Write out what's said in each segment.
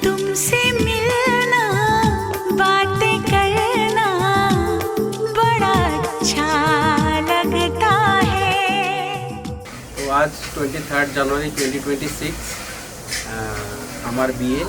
तुमसे मिलना बातें करना बड़ा अच्छा लगता है। तो आज 23 জানুয়ারি 2026 আমার বিয়ে।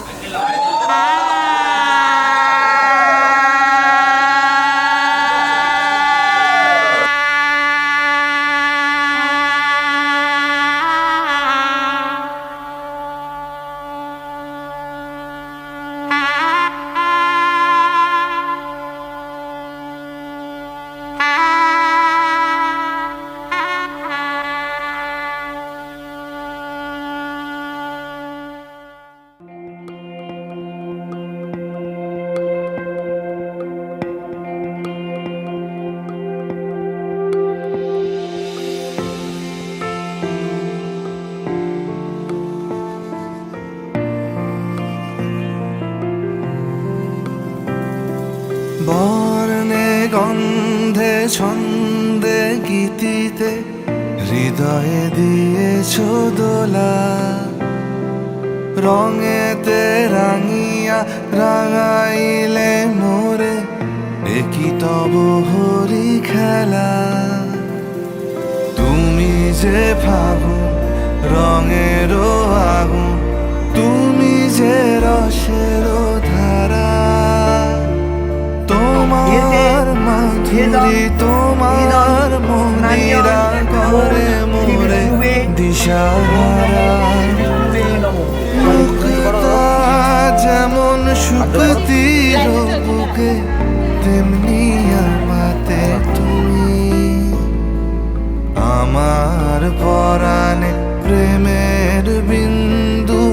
বর্ণে গন্ধে ছন্দে গীতিতে হৃদয়ে দিয়েছ দোলা, রঙেতে রাঙিয়া রাঙাইলে মোরে একই তব হরি খেলা। তুমি যে ফাগুন রঙেরও আগুন, তুমি যে রসেরও ধারা, তোমার মাধুরী তোমার মনিরা করে মোরে দিশাহারা। মুক্তা যেমন শুকতির বুকে তেমনি আমাতে তুমি, আমার পরাণে প্রেমের বিন্দু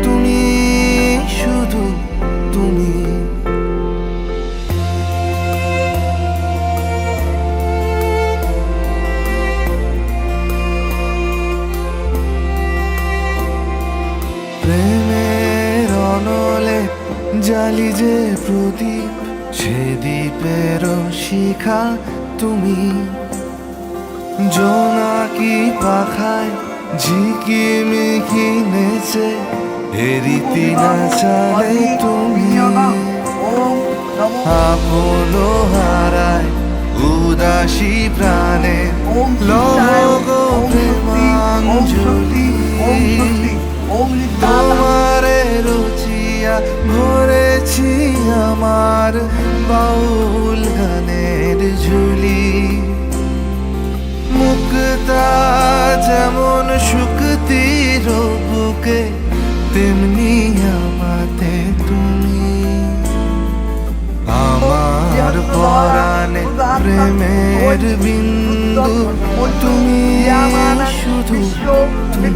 তুমি, শুধু তুমি। প্রেমের অনলে জালি যে প্রদীপ, সে দ্বীপের শিখা তুমি। জোনাকি পাখায় ঝিকিমিকি নেচে এরিতি নাচালে তুমি। আপন হারায় উদাসী প্রাণে লগ প্রেমাঞ্জলি, তোমারে রুচিয়া ভরেছি আমার বাউল গানের ঝুলি। মুক্তা যেমন শুকতির বুকে তেমনি আমাতে তুমি, আমার পরাণে প্রেমের বিন্দু তুমি, শুধু তুমি।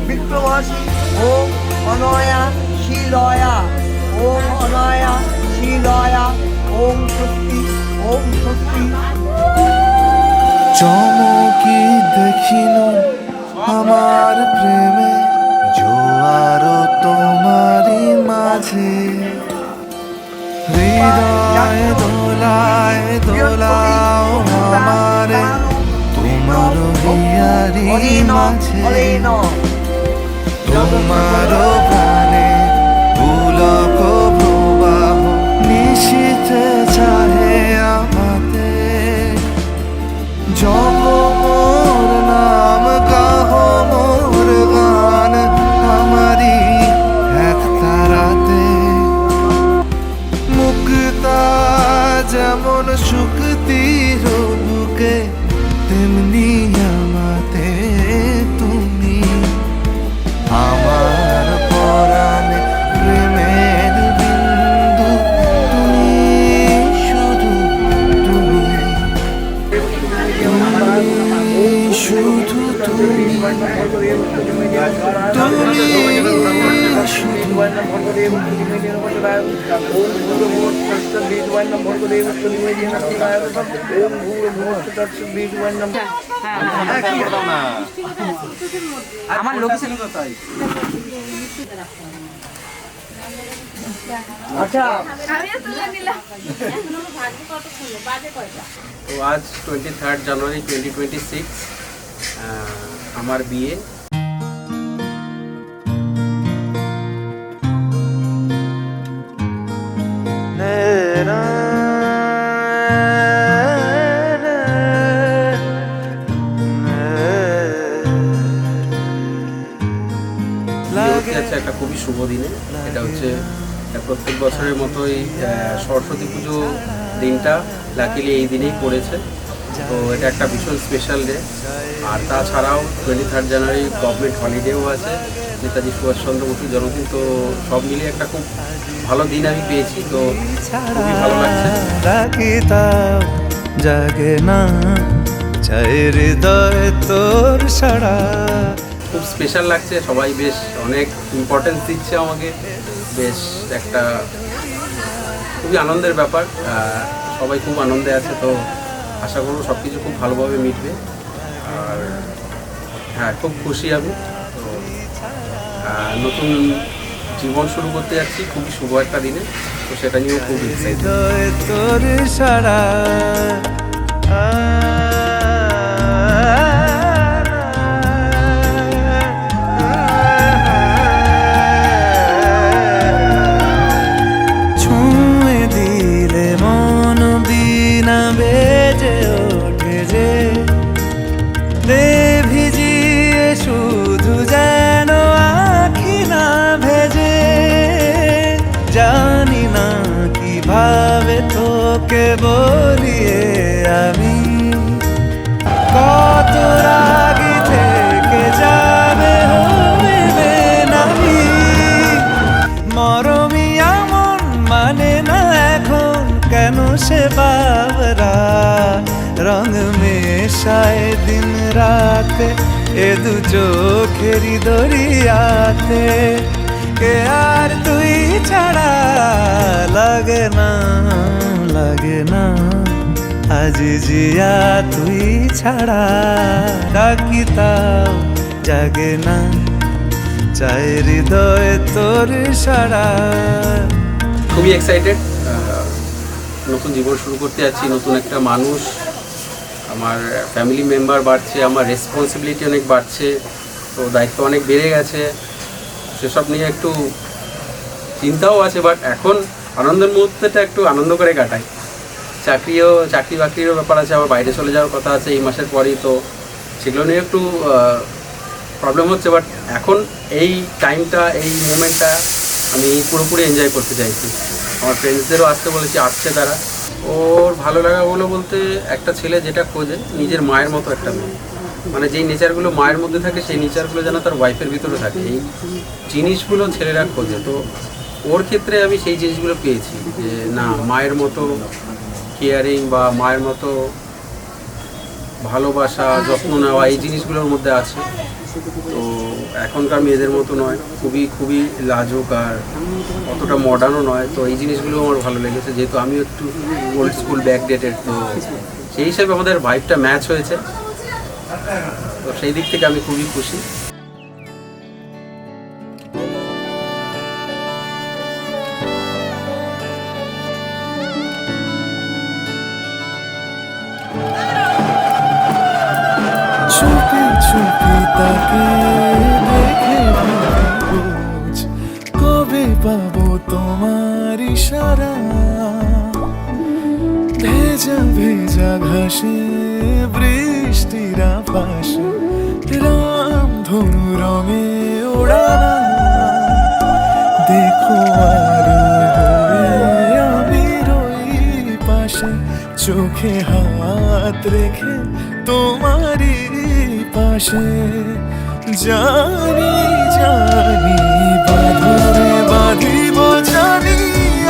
বিক্রমাসী ওম অনয়া শিলয়া, ওম অনয়া শিলয়া, ওম শক্তি, ওম শক্তি। চমকি দেখিল আমার প্রেমে জোয়ার তোমারই মাঝে, হৃদয় দোলায় দোলাও আমারে তোমার হিয়ারি মাঝে। তোমার প্রাণে পুলক প্রবাহ নিশীথে চাহে আমাতে। জপ মোর নাম গাহ মোর গান আমারি এক তারাতে। মুক্তা যেমন শুকতির বুকে তেমনি আমাতে তুমি, আমার পরাণে প্রেমের বিন্দু তুমি, শুধু তুমি, শুধু তুমি, তুমি আমার লোকেশন কোথায়? আচ্ছা তো আজ 23 জানুয়ারি 2026 আমার বিয়ে। একটা খুবই শুভ দিনে, এটা হচ্ছে প্রত্যেক বছরের মতোই সরস্বতী পুজো দিনটা লাকিলি এই দিনেই পড়েছে, তো এটা একটা ভীষণ স্পেশাল ডে। আর তাছাড়াও 23 জানুয়ারি গভর্নমেন্ট হলিডেও আছে, নেতাজি সুভাষচন্দ্র বসুর জন্মদিন, তো সব মিলিয়ে একটা খুব ভালো দিন আমি পেয়েছি, তো খুবই ভালো লাগছে। জাগে না চাই হৃদয় তোর সারা, খুব স্পেশাল লাগছে, সবাই বেশ অনেক ইম্পর্টেন্স দিচ্ছে আমাকে, বেশ একটা খুবই আনন্দের ব্যাপার, সবাই খুব আনন্দে আছে, তো আশা করব সব কিছু খুব ভালোভাবে মিটবে। আর হ্যাঁ, খুব খুশি আমি, তো নতুন জীবন শুরু করতে যাচ্ছি খুবই শুভ একটা দিনে, তো সেটা নিয়েও খুব এক্সাইটেড। তোর সারা ছুঁয়ে দিলে মন বিনা বেজে ওঠে যে, দে ভিজিয়ে শুধু যেন আখি না ভেজে, জানি না কিভাবে তোকে বলিয়ে আমি কত রাগি থেকে যাবে হবে নামি, মরমি এমন মানে না এখন কেন সে বাবরা, রং মেশায় দিন রাতে এ দু চোখেরি দরিয়াতে, কে আর তুই ছাড়া লাগে না আজ জিয়া তুই ছাড়া, ডাকি তাও জাগে না চাই হৃদয় তোর সারা। খুবই এক্সাইটেড, নতুন জীবন শুরু করতে যাচ্ছি, নতুন একটা মানুষ, আমার ফ্যামিলি মেম্বার বাড়ছে, আমার রেসপন্সিবিলিটি অনেক বাড়ছে, তো দায়িত্ব অনেক বেড়ে গেছে, সেসব নিয়ে একটু চিন্তাও আছে, বাট এখন আনন্দের মুহূর্তটা একটু আনন্দ করে কাটাই। চাকরি বাকরিরও ব্যাপার আছে, আবার বাইরে চলে যাওয়ার কথা আছে এই মাসের পরেই, তো সেগুলো নিয়ে একটু প্রবলেম হচ্ছে, বাট এখন এই টাইমটা, এই মোমেন্টটা আমি পুরোপুরি এনজয় করতে চাইছি। আমার ফ্রেন্ডসদেরও আসতে বলেছি, আসছে তারা। ওর ভালো লাগা বলতে একটা ছেলে যেটা খোঁজে নিজের মায়ের মতো একটা মেয়ে, মানে যেই নেচারগুলো মায়ের মধ্যে থাকে সেই নেচারগুলো যেন তার ওয়াইফের ভিতরে থাকে, এই জিনিসগুলো ছেলেরা খোঁজে। তো ওর ক্ষেত্রে আমি সেই জিনিসগুলো পেয়েছি, যে না, মায়ের মতো কেয়ারিং বা মায়ের মতো ভালোবাসা, যত্ন নেওয়া, এই জিনিসগুলোর মধ্যে আছে। তো এখনকার মেয়েদের মতো নয়, খুবই লাজুক, আর অতটা মডার্নও নয়, তো এই জিনিসগুলো আমার ভালো লেগেছে, যেহেতু আমি একটু ওল্ড স্কুল ব্যাকডেটেড, তো সেই হিসাবে আমাদের ভাইবটা ম্যাচ হয়েছে, তো সেই দিক থেকে আমি খুবই খুশি। চুপি চুপি তাকে দেখে রোজ, কবে পাবো তোমার ইশারা, ভেজা ভেজা ঘাসে বৃষ্টির পাশে রাম ধনু রঙে ওড়ানা, দেখো আর আমি রই পাশে, চোখে হাত রেখে তোমারই পাশে, জানি বাঁধরে বাঁধিব, জানি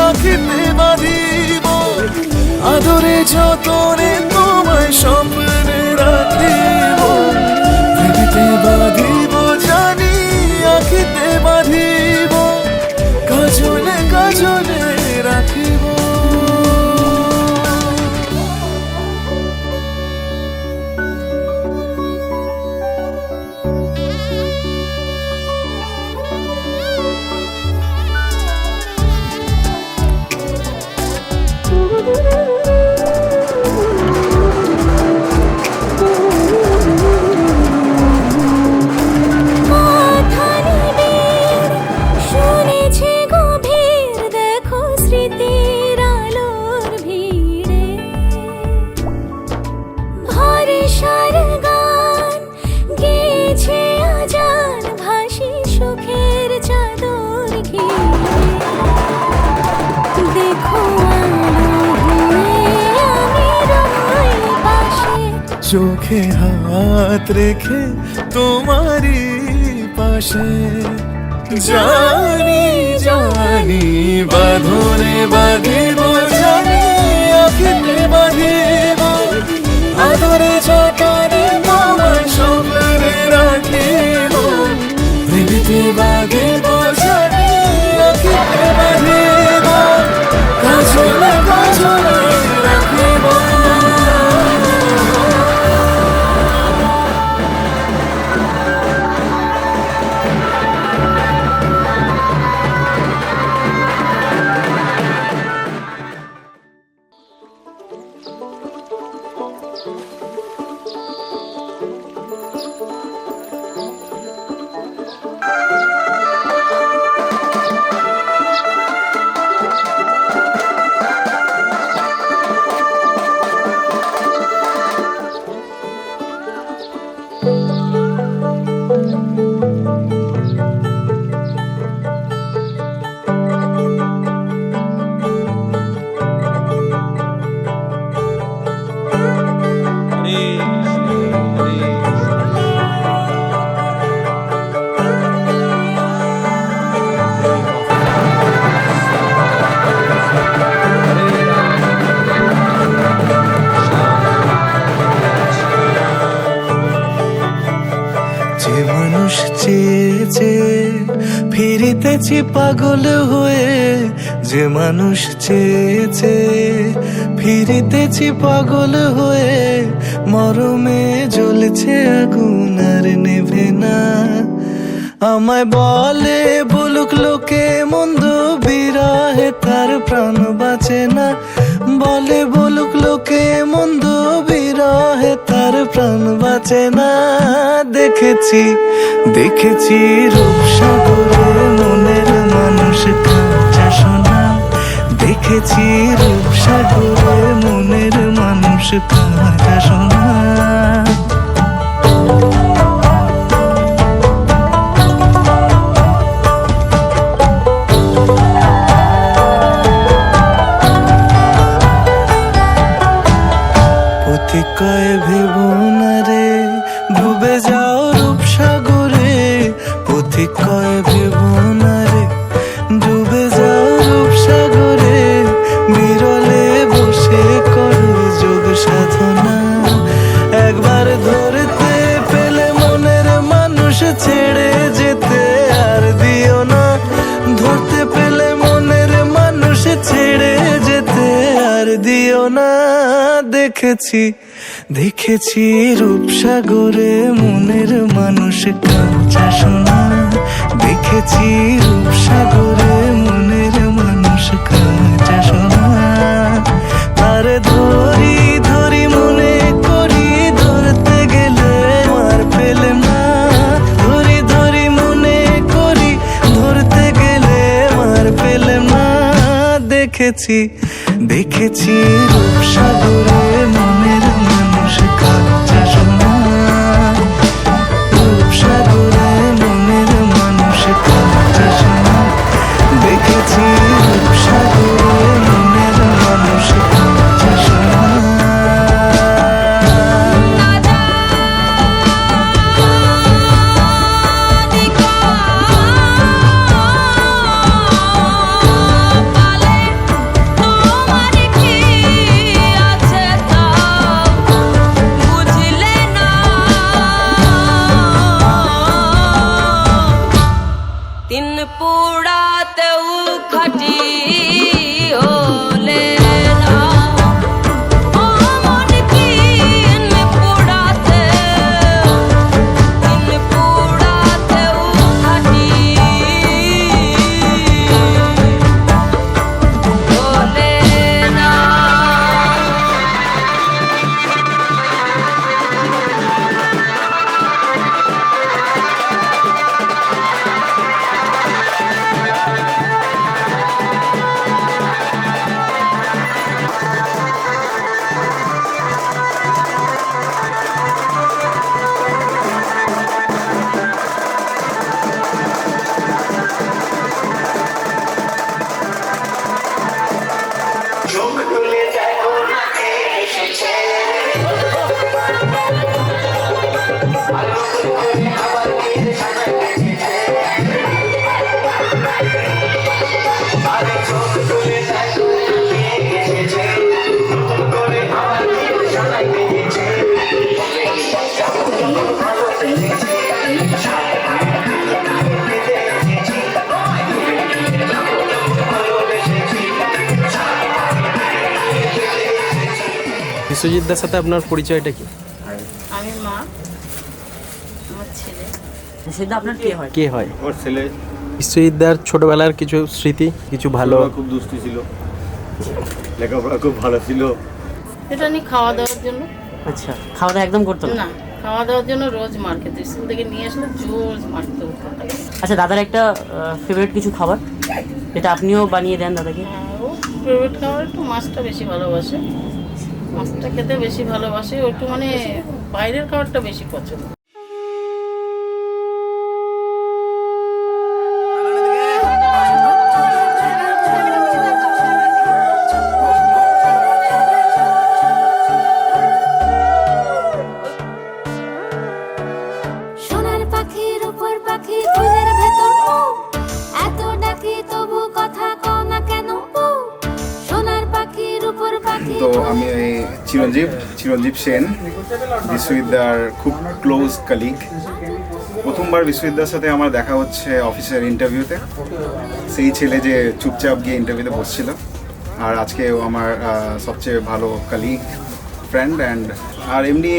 আখিতে বাঁধিব, আদরে যতনে তোমায় স্বপ্নে রাখিব, পৃথিবীতে বাঁধিব, জানি আখিতে বাঁধিব, কাজলে কাজলে রাখিব। চোখে হাত রেখে তোমারই পাশে। জানি জানি বাঁধনে বাঁধিব, জানি আঁখিতে বাঁধিব, আদরে যতনে তোমায় স্বপ্নে রাখিব। প্রেমেতে বাঁধিব, জানি আঁখিতে বাঁধিব, কাজলে কাজলে রাখিব। যে মানুষ চেয়েছে ফিরিতেছি পাগল হয়ে, যে মানুষ চেয়েছে ফিরিতেছি পাগল হয়ে, মরমে জ্বলছে আগুন আর নেভে না। আমায় বলে বলুক লোকে মন্দ, বিরহে তার প্রাণ বাঁচে না। বলে বলুক লোকে মন্দ, বিরহে তার প্রাণ বাঁচে না। দেখেছি দেখেছি রূপসাগরে মনের মানুষ কাঁচা সোনা। দেখেছি রূপসাগরে মনের মানুষ কাঁচা সোনা। কয় ভেবো না রে ডুবে যাও রূপসাগরে, পথিক কয় ভেবো না রে ডুবে যাও রূপসাগরে। বিরলে বসে করো যোগ সাধনা, একবার ধরতে পেলে মনের মানুষ ছেড়ে যেতে আর দিও না। ধরতে পেলে মনের মানুষ ছেড়ে যেতে আর দিও না। দেখেছি দেখেছি রূপসাগরে মনের মানুষ কাঁচা সোনা। দেখেছি রূপসাগরে মনের মানুষ কাঁচা সোনা। তার ধরি ধরি মনে করি, ধরতে গেলে আর পেলে না। ধরি ধরি মনে করি, ধরতে গেলে আর পেলে না। দেখেছি দেখেছি রূপসাগরে মনের মানুষ কাঁচা সোনা। রূপসাগরে মনের মানুষ কাঁচা সোনা। দেখেছি রূপসাগরে মনের মানুষ কাঁচা সোনা। তোমার কি আছে তা বিশ্বজিৎ দার সাথে আপনার পরিচয়টা কি? আমি মা, আমার ছেলে। সেটা আপনার কে হয়? কে হয়? ওর ছেলে। বিশ্বজিৎ দার ছোটবেলার কিছু স্মৃতি, কিছু ভালো। খুব দুষ্টু ছিল, লেখাপড়া খুব ভালো ছিল। এটা নিয়ে খাওয়া দাওয়ার জন্য। আচ্ছা, খাওয়া দাওয়া একদম করতো না? না, খাওয়া দাওয়ার জন্য রোজ মার্কেট স্কুল থেকে নিয়ে আসলে রোজ মার্কেটে উঠতাম। আচ্ছা, দাদার একটা ফেভারিট কিছু খাবার যেটা আপনিও বানিয়ে দেন দাদাকে? ও ফেভারিট খাবার একটু মাছটা বেশি ভালোবাসে, মাছটা খেতে বেশি ভালোবাসে। ও একটু মানে বাইরের খাবারটা বেশি পছন্দ। সোনার পাখির উপর পাখি ফুলের ভেতর এত ডাকি তবু কথা কও না কেন? সোনার পাখির উপর পাখি। তো আমি চিরঞ্জীব সেন, বিশ্ববিদ্যার খুব ক্লোজ কালিগ। প্রথমবার বিশ্ববিদ্যার সাথে আমার দেখা হচ্ছে অফিসের ইন্টারভিউতে। সেই ছেলে যে চুপচাপ গিয়ে ইন্টারভিউতে বসছিল, আর আজকে ও আমার সবচেয়ে ভালো কালিগ, ফ্রেন্ড অ্যান্ড আর এমনি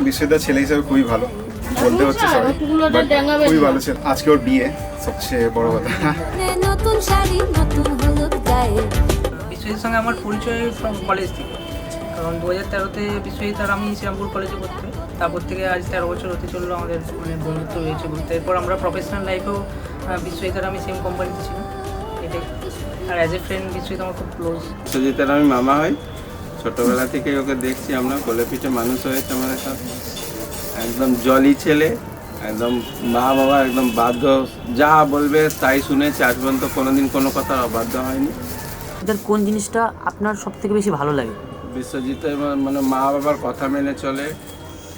বিশ্ববিদ্যার ছেলে হিসেবে খুবই ভালো বলতে হচ্ছে, সরি, বাট খুবই ভালো ছিল। আজকে ওর বিয়ে, সবচেয়ে বড় কথা। নতুন শাড়ি নতুন হলুদ গায়ে। বিশ্বজিৎ সঙ্গে আমার পরিচয় ফ্রম কলেজ থেকে, কারণ 2013-তে বিশ্বজিৎ আর আমি শ্রীরামপুর কলেজে পড়তে, তারপর থেকে আজ 13 বছর হতে চললো আমাদের মানে বন্ধুত্ব রয়েছে বলতে। এরপর আমরা প্রফেশনাল লাইফেও বিশ্বজিৎ আর আমি সেম কোম্পানিতে ছিলাম, এটাই। আর অ্যাজ এ ফ্রেন্ড বিশ্বজিৎ আমার খুব ক্লোজ। বিশ্বজিতের আমি মামা হই, ছোটবেলা থেকে ওকে দেখছি আমরা, কোলে পিঠে মানুষ হয়েছে আমাদের সাথে। একদম জলি ছেলে, একদম মা বাবা একদম বাধ্য, যা বলবে তাই শুনেছে আজ পর্যন্ত, কোনোদিন কোনো কথা অবাধ্য হয়নি। এদের কোন জিনিসটা আপনার সব থেকে বেশি ভালো লাগে? বিশ্বজিতের মানে মা বাবার কথা মেনে চলে,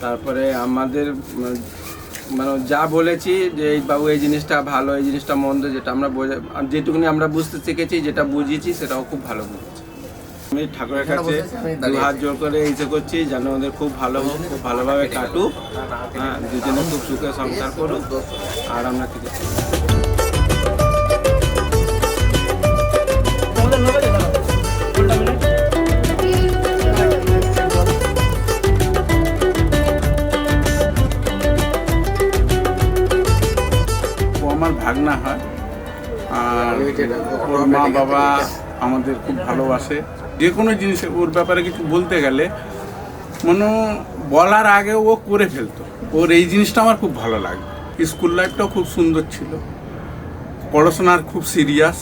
তারপরে আমাদের মানে যা বলেছি যে এই বাবু এই জিনিসটা ভালো, এই জিনিসটা মন্দ, যেটা আমরা যেটুকুনি আমরা বুঝতে শিখেছি, যেটা বুঝিয়েছি সেটাও খুব ভালো বুঝেছি। আমি ঠাকুরের কাছে দু হাত জোর করে ইচ্ছে করছি যেন ওদের খুব ভালো হোক, খুব ভালোভাবে কাটুক, হ্যাঁ, দুজনে খুব সুখে সংসার করুক, আর আমরা ঠিক আছে। ও আমার ভাগনা হয়, আর ওর মা বাবা আমাদের খুব ভালোবাসে। যে কোনো জিনিসে ওর ব্যাপারে কিছু বলতে গেলে মানে বলার আগে ও করে ফেলতো। ওর এই জিনিসটা আমার খুব ভালো লাগে। স্কুল লাইফটাও খুব সুন্দর ছিল, পড়াশোনার খুব সিরিয়াস।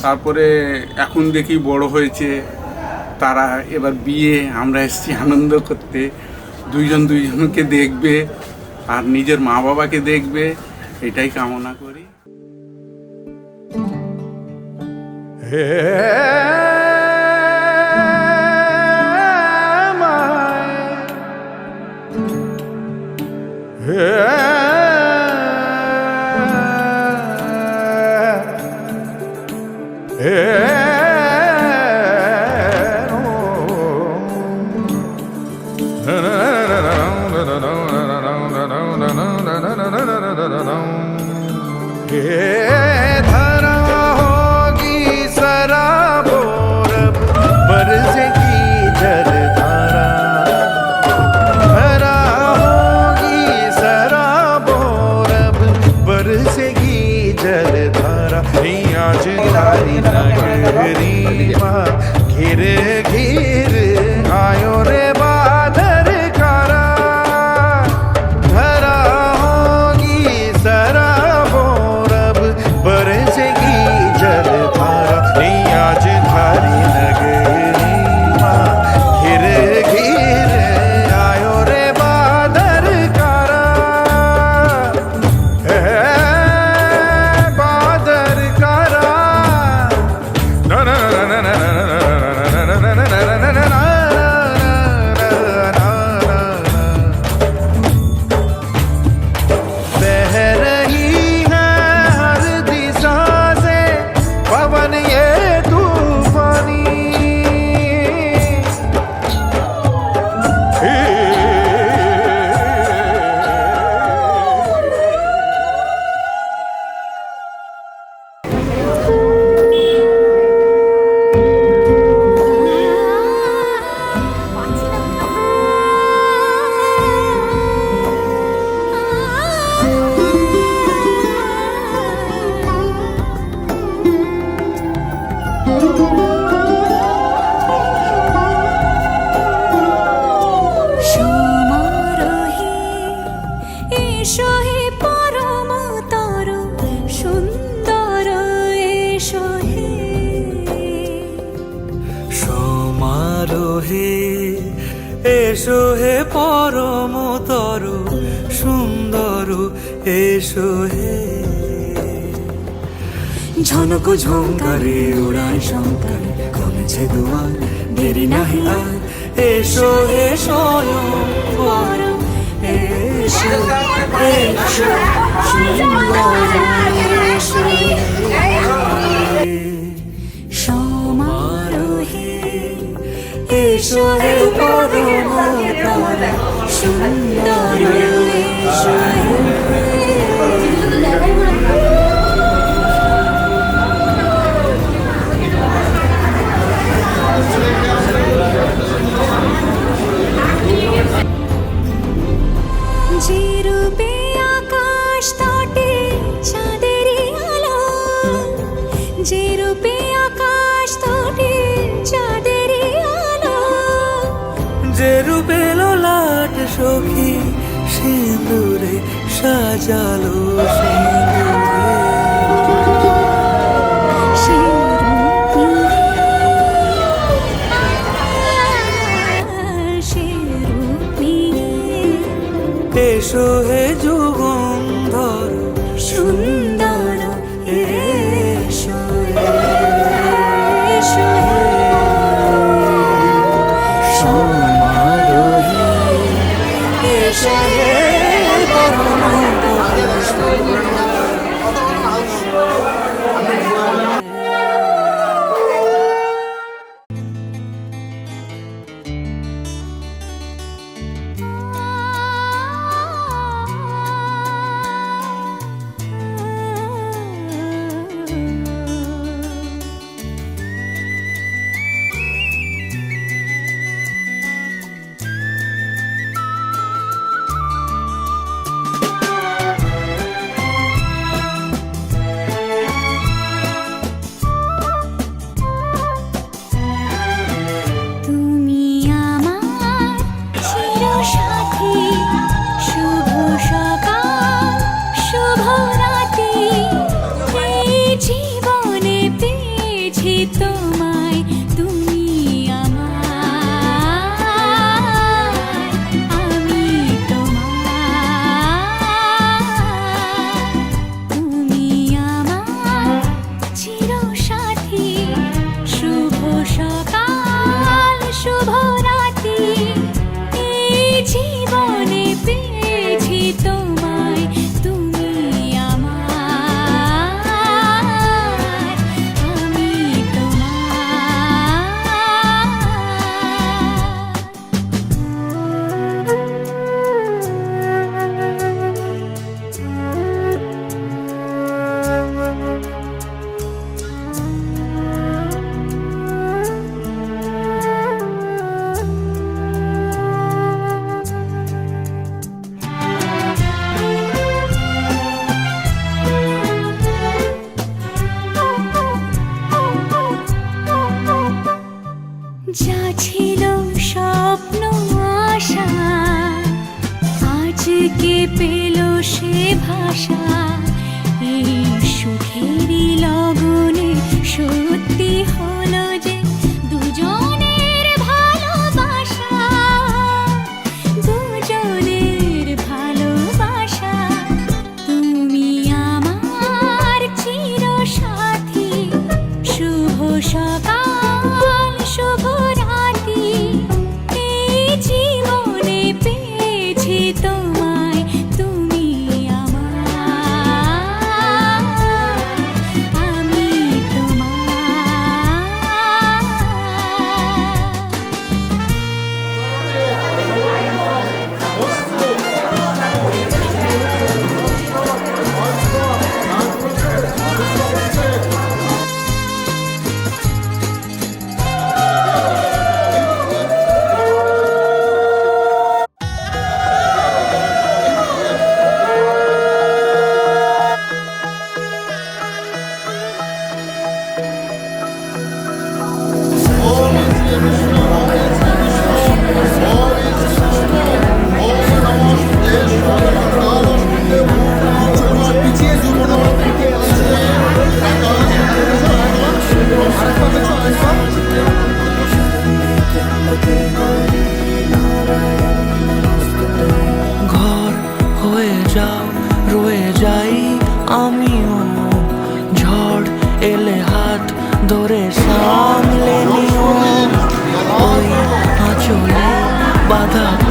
তারপরে এখন দেখি বড় হয়েছে, তারা এবার বিয়ে, আমরা এসেছি আনন্দ করতে, দুইজনকে দেখবে আর নিজের মা বাবাকে দেখবে, এটাই কামনা করি। धारा होगी सराबोर बरसेगी जलधारा, धारा होगी सराबोर बरसेगी जलधारा। आज धारी नगरी माँ घिर घिर आयो रे बादर का এসো হে পরমতর সুন্দর এসো হে ঝনক ঝঙ্কারে উড়ায় শঙ্কারে কমেছে দুয়ার দেরি নাহি আর এসো হে স্বয়ং পরম এসো এসো সুন্দর এসো সমারোহে এসো হে পরমতর সুন্দর এসো যে রূপে আকাশ তটে চাঁদেরই আলো, যে রূপে আকাশ তটে চাঁদেরই আলো, যে রূপে ললাট সখী সিঁদুরে সাজালো সিঁদুরে সে রূপ নিয়ে এসো হে যুগন্ধর সুন্দর এসো এসো সমারোহে এসো হে তুমি আমার চিরসাথী, শুভ সকাল শুভ রাতি, এই জীবনে পেয়েছি তোমায়, তুমি আমার, আমি তোমার, তুমি আমার চিরসাথী, শুভ সকাল শুভ রাতি, এই জীবনে পেয়েছি তোমায়, তুমি আমার, আমি যা ছিল স্বপ্ন আশা, আজকে পেল সে ভাষা, এই সুখেরই লগনে সত্যি হলো যে দুজনের ভালোবাসা, দুজনের ভালোবাসা, তুমি আমার চিরসাথী, শুভ সকাল শুভ রাতি, এই জীবনে পেয়েছি তোমায়, তুমি আমার,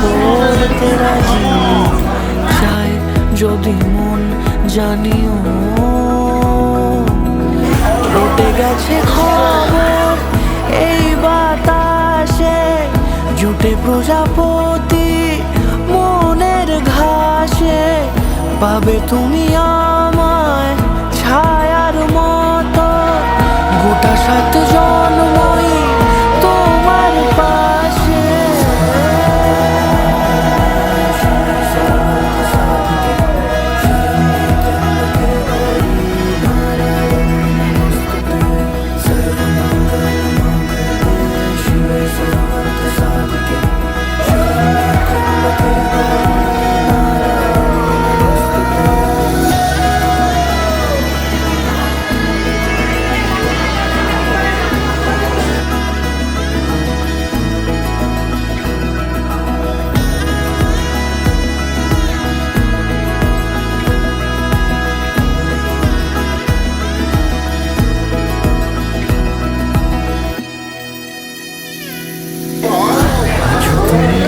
করতে রাজি, চাই যদি মন জানিও। রটে গেছে খবর এই বাতাসে, জুটে প্রজাপতি মনের ঘাসে। পাবে তুমি আমায় ছায়ার মতো, গোটা 7 জন্মই তোমার পাশে।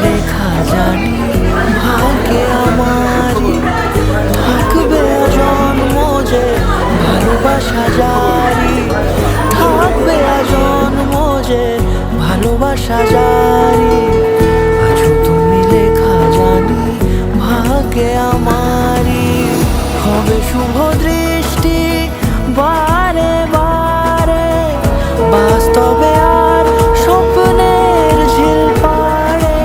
লেখা জানি ভাগ্যে আমারই, থাকবে জন্ম যে ভালোবাসা জারি, থাকবে জন্ম যে ভালোবাসা জারি। আছো তুমি লেখা জানি ভাগ্যে আমারই, হবে শুভ দৃষ্টি বারে বারে, বাস্তবে আর স্বপ্নের ঝিল পাড়ে।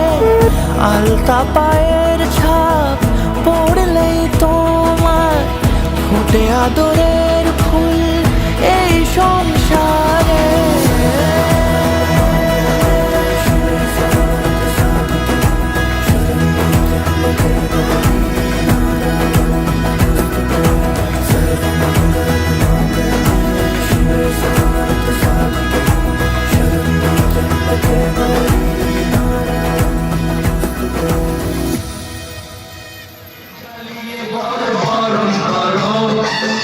আলতা পায়ের ছাপ পড়লেই তোমার ফুটে আদরের ফুল এই সংসারে।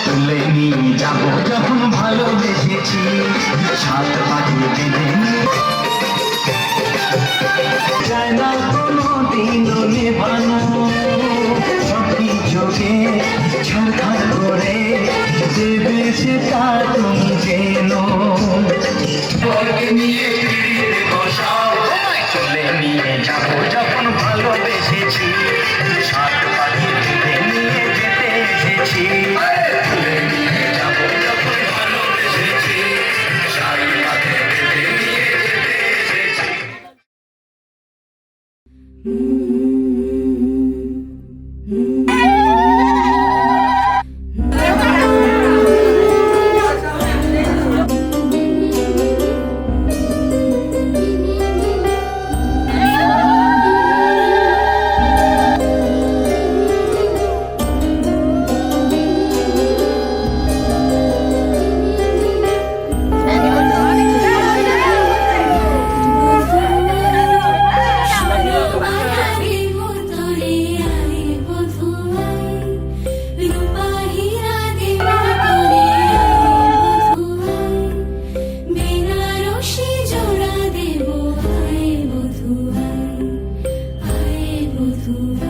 তুলে নিয়ে যাবো যখন ভালোবেসেছি, সাত পাঠিয়ে দেবে যায় না কোনো দিনও নেভানো, সবই চোখে ছাড়খাড় করে দেবে সেটা তুমি যেন। নিয়ে তুলে নিয়ে যাবো যখন ভালোবেসেছি, সাত পাঠিয়ে দেবে নিয়ে যেতে এসেছি। জোড়া দেব আয় বধু আয় বধু।